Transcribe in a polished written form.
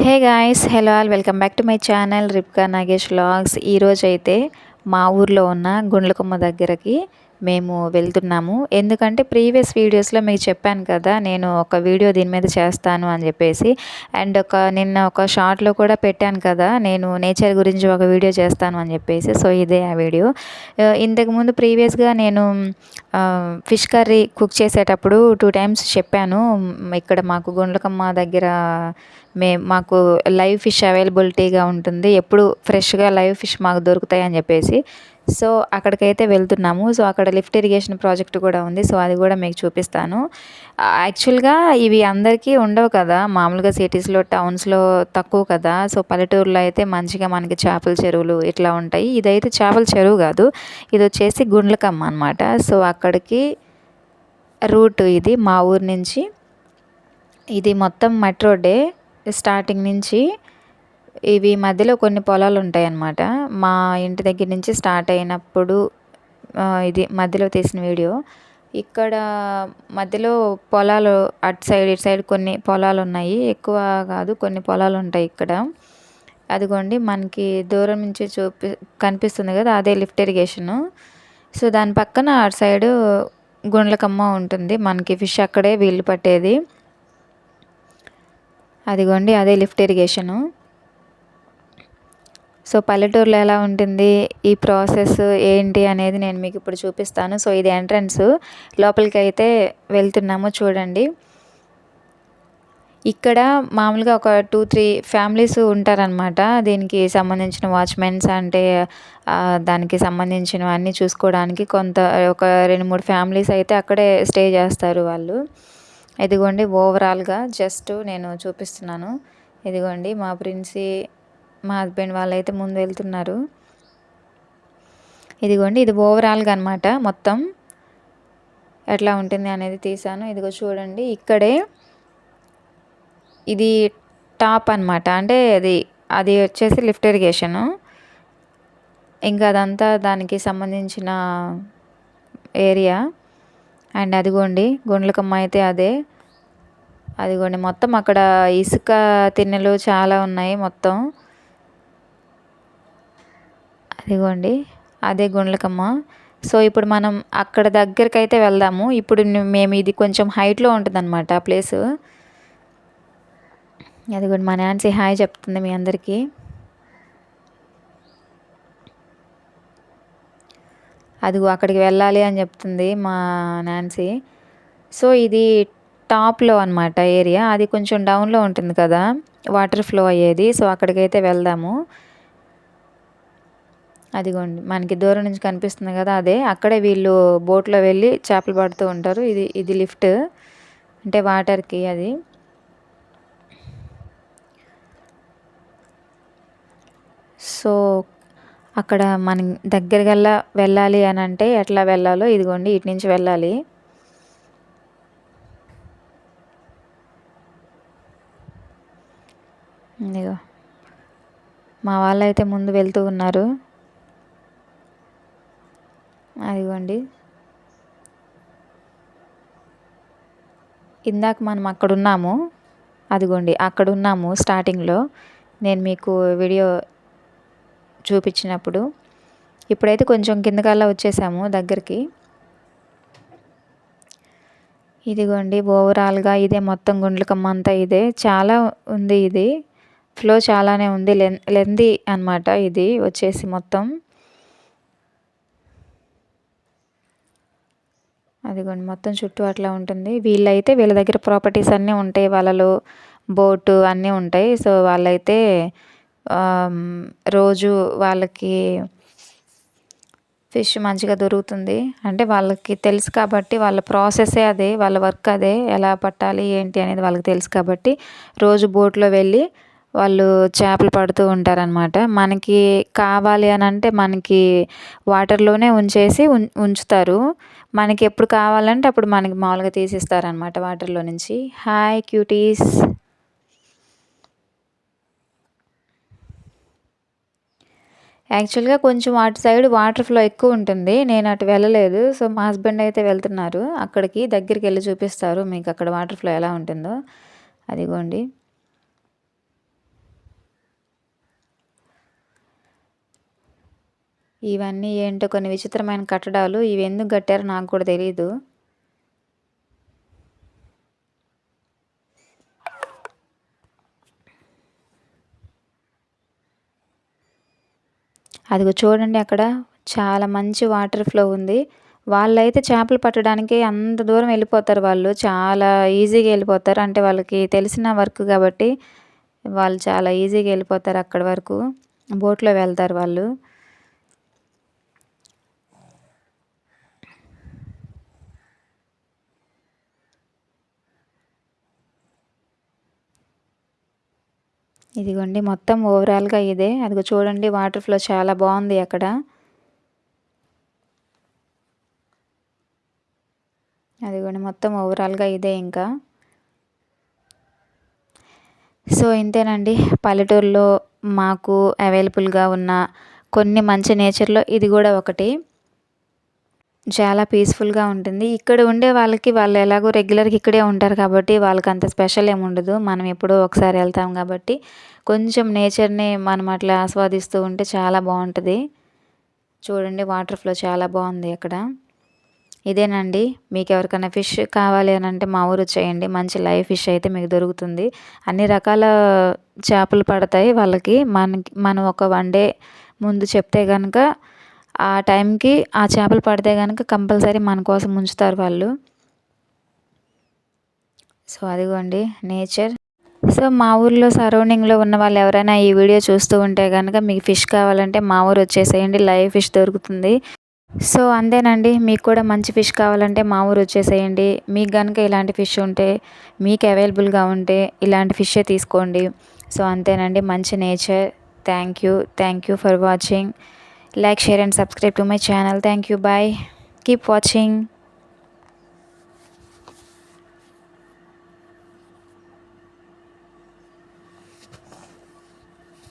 Hey guys, hello all, welcome back to my channel రిప్కా Nagesh vlogs. ఈరోజైతే మా ఊర్లో ఉన్న గుండ్లకమ్మ దగ్గరకి మేము వెళ్తున్నాము. ఎందుకంటే ప్రీవియస్ వీడియోస్లో మీకు చెప్పాను కదా, నేను ఒక వీడియో దీని మీద చేస్తాను అని చెప్పేసి. అండ్ నిన్న ఒక షార్ట్లో కూడా పెట్టాను కదా, నేను నేచర్ గురించి ఒక వీడియో చేస్తాను అని చెప్పేసి. సో ఇదే ఆ వీడియో. ఇంతకుముందు ప్రీవియస్గా నేను ఫిష్ కర్రీ కుక్ చేసేటప్పుడు 2 టైమ్స్ చెప్పాను. ఇక్కడ మాకు గుండ్లకమ్మ దగ్గర మాకు లైవ్ ఫిష్ అవైలబిలిటీగా ఉంటుంది, ఎప్పుడు ఫ్రెష్గా లైవ్ ఫిష్ మాకు దొరుకుతాయి అని చెప్పేసి. సో అక్కడికైతే వెళ్తున్నాము. సో అక్కడ లిఫ్ట్ ఇరిగేషన్ ప్రాజెక్ట్ కూడా ఉంది. సో అది కూడా మీకు చూపిస్తాను. యాక్చువల్గా ఇవి అందరికీ ఉండవు కదా, మామూలుగా సిటీస్లో టౌన్స్లో తక్కువ కదా. సో పల్లెటూరులో అయితే మంచిగా మనకి చేపల చెరువులు ఇట్లా ఉంటాయి. ఇదైతే చేపల చెరువు కాదు, ఇది వచ్చేసి గుండ్లకమ్మ అనమాట. సో అక్కడికి రూట్ ఇది మా ఊరు నుంచి. ఇది మొత్తం మట్టి రోడ్డే స్టార్టింగ్ నుంచి. ఇవి మధ్యలో కొన్ని పొలాలు ఉంటాయి అన్నమాట. మా ఇంటి దగ్గర నుంచి స్టార్ట్ అయినప్పుడు ఇది మధ్యలో తీసిన వీడియో. ఇక్కడ మధ్యలో పొలాలు అటు సైడ్ ఇటు సైడ్ కొన్ని పొలాలు ఉన్నాయి, ఎక్కువ కాదు, కొన్ని పొలాలు ఉంటాయి ఇక్కడ. అదిగోండి మనకి దూరం నుంచి కనిపిస్తుంది కదా, అదే లిఫ్ట్ ఇరిగేషను. సో దాని పక్కన అటు సైడు గుండ్లకమ్మ ఉంటుంది, మనకి ఫిష్ అక్కడే వీళ్ళు పట్టేది. అదిగోండి అదే లిఫ్ట్ ఇరిగేషను. సో పల్లెటూరులో ఎలా ఉంటుంది ఈ ప్రాసెస్ ఏంటి అనేది నేను మీకు ఇప్పుడు చూపిస్తాను. సో ఇది ఎంట్రన్స్, లోపలికి అయితే వెళ్తున్నాము చూడండి. ఇక్కడ మామూలుగా ఒక 2-3 ఫ్యామిలీస్ ఉంటారనమాట. దీనికి సంబంధించిన వాచ్మెన్స్, అంటే దానికి సంబంధించినవన్నీ చూసుకోవడానికి ఒక 2-3 ఫ్యామిలీస్ అయితే అక్కడే స్టే చేస్తారు వాళ్ళు. ఇదిగోండి ఓవరాల్గా జస్ట్ నేను చూపిస్తున్నాను. ఇదిగోండి మా ప్రిన్సీ, మా హస్బెండ్ వాళ్ళైతే ముందు వెళ్తున్నారు. ఇదిగోండి ఇది ఓవరాల్గా అనమాట, మొత్తం ఎట్లా ఉంటుంది అనేది తీసాను. ఇదిగో చూడండి, ఇక్కడే ఇది టాప్ అనమాట. అంటే అది వచ్చేసి లిఫ్ట్ ఇరిగేషను. ఇంకా అదంతా దానికి సంబంధించిన ఏరియా. అండ్ అదిగోండి గుండ్లకమ్మ అయితే అదిగోండి మొత్తం అక్కడ ఇసుక తిన్నెలు చాలా ఉన్నాయి మొత్తం. అదిగోండి అదే గుండ్లకమ్మ. సో ఇప్పుడు మనం అక్కడ దగ్గరికి అయితే వెళ్దాము. ఇప్పుడు మేము ఇది కొంచెం హైట్లో ఉంటుంది అనమాట ఆ ప్లేసు. అదిగోండి మా నాన్సీ హాయ్ చెప్తుంది మీ అందరికీ. అదిగో అక్కడికి వెళ్ళాలి అని చెప్తుంది మా నాన్సీ. సో ఇది టాప్లో అనమాట ఏరియా, అది కొంచెం డౌన్లో ఉంటుంది కదా వాటర్ ఫ్లో అయ్యేది. సో అక్కడికైతే వెళ్దాము. అదిగోండి మనకి దూరం నుంచి కనిపిస్తుంది కదా, అక్కడే వీళ్ళు బోట్లో వెళ్ళి చేపలు పడుతూ ఉంటారు. ఇది లిఫ్ట్, అంటే వాటర్కి అది. సో అక్కడ మనం దగ్గరగల్లా వెళ్ళాలి అని అంటే ఎట్లా వెళ్ళాలో, ఇదిగోండి ఇటు నుంచి వెళ్ళాలి. ఇదిగో మా వాళ్ళైతే ముందు వెళ్తూ ఉన్నారు. అదిగోండి ఇందాక మనం అక్కడున్నాము, అదిగోండి అక్కడున్నాము స్టార్టింగ్లో నేను మీకు వీడియో చూపించినప్పుడు. ఇప్పుడైతే కొంచెం కిందకల్లా వచ్చేసాము దగ్గరికి. ఇదిగోండి ఓవరాల్గా ఇదే మొత్తం గుండ్లకమ్మ అంతా ఇదే. చాలా ఉంది, ఇది ఫ్లో చాలానే ఉంది, లెందీ అనమాట ఇది వచ్చేసి మొత్తం. అదిగోండి మొత్తం చుట్టూ అట్లా ఉంటుంది. వీళ్ళ దగ్గర ప్రాపర్టీస్ అన్నీ ఉంటాయి, వాళ్ళలో బోటు అన్నీ ఉంటాయి. సో వాళ్ళైతే రోజు వాళ్ళకి ఫిష్ మంచిగా దొరుకుతుంది. అంటే వాళ్ళకి తెలుసు కాబట్టి, వాళ్ళ ప్రాసెసే అదే, వాళ్ళ వర్క్ అదే, ఎలా పట్టాలి ఏంటి అనేది వాళ్ళకి తెలుసు కాబట్టి రోజు బోట్లో వెళ్ళి వాళ్ళు చేపలు పడుతూ ఉంటారనమాట. మనకి కావాలి అని అంటే మనకి వాటర్లోనే ఉంచుతారు. మనకి ఎప్పుడు కావాలంటే అప్పుడు మనకి మామూలుగా తీసిస్తారనమాట వాటర్లో నుంచి. Hi cuties. యాక్చువల్గా కొంచెం అటు సైడ్ వాటర్ ఫ్లో ఎక్కువ ఉంటుంది, నేను అటు వెళ్ళలేదు. సో మా హస్బెండ్ అయితే వెళ్తున్నారు అక్కడికి, దగ్గరికి వెళ్ళి చూపిస్తారు మీకు అక్కడ వాటర్ ఫ్లో ఎలా ఉంటుందో. అదిగోండి ఇవన్నీ ఏంటో కొన్ని విచిత్రమైన కట్టడాలు. ఇవి ఎందుకు కట్టారో నాకు కూడా తెలీదు. అదిగో చూడండి అక్కడ చాలా మంచి వాటర్ ఫ్లో ఉంది. వాళ్ళైతే చేపలు పట్టడానికి అంత దూరం వెళ్ళిపోతారు వాళ్ళు. చాలా ఈజీగా వెళ్ళిపోతారు. అంటే వాళ్ళకి తెలిసిన వర్క్ కాబట్టి వాళ్ళు చాలా ఈజీగా వెళ్ళిపోతారు అక్కడి వరకు. బోట్‌లో వెళ్తారు వాళ్ళు. ఇదిగోండి మొత్తం ఓవరాల్‌గా ఇదే. అదిగో చూడండి వాటర్ ఫ్లో చాలా బావుంది అక్కడ. అదిగోండి మొత్తం ఓవరాల్‌గా ఇదే ఇంకా. సో ఇంతేనండి పల్లెటూరులో మాకు అవైలబుల్‌గా ఉన్న కొన్ని మంచి నేచర్‌లో ఇది గూడా ఒకటి. చాలా పీస్‌ఫుల్‌గా ఉంటుంది. ఇక్కడ ఉండే వాళ్ళకి వాళ్ళు ఎలాగో రెగ్యులర్‌గా ఇక్కడే ఉంటారు కాబట్టి వాళ్ళకంత స్పెషల్ ఏముండదు. మనం ఎప్పుడో ఒకసారి వెళ్తాం కాబట్టి కొంచెం నేచర్‌ని మనం అట్లా ఆస్వాదిస్తూ ఉంటే చాలా బావుంటది. చూడండి వాటర్ ఫ్లో చాలా బావుంది అక్కడ. ఇదేనండి మీకెవరికైనా ఫిష్ కావాలి అనంటే మా ఊరొచ్చేయండి. మంచి లైవ్ ఫిష్ అయితే మీకు దొరుకుతుంది. అన్ని రకాల చేపలు పడతాయి వాళ్ళకి. మనం ఒక 1 డే ముందు చెప్తే గనక ఆ టైంకి ఆ చేపలు పడితే గనక కంపల్సరీ మన కోసం ఉంచుతారు వాళ్ళు. సో అదిగోండి నేచర్. సో మా ఊర్లో సరౌండింగ్‌లో ఉన్న వాళ్ళు ఎవరైనా ఈ వీడియో చూస్తూ ఉంటే గనక మీకు ఫిష్ కావాలంటే మా ఊరొచ్చేసేయండి. లైవ్ ఫిష్ దొరుకుతుంది. సో అంతేనండి. మీకు కూడా మంచి ఫిష్ కావాలంటే మా ఊరొచ్చేసేయండి. మీకు గనుక ఇలాంటి ఫిష్ ఉంటే, మీకు అవైలబుల్‌గా ఉంటే ఇలాంటి ఫిషే తీసుకోండి. సో అంతేనండి. మంచి nature. Thank you. Thank you for watching. Like, share and subscribe to my channel. Thank you. Bye. Keep watching.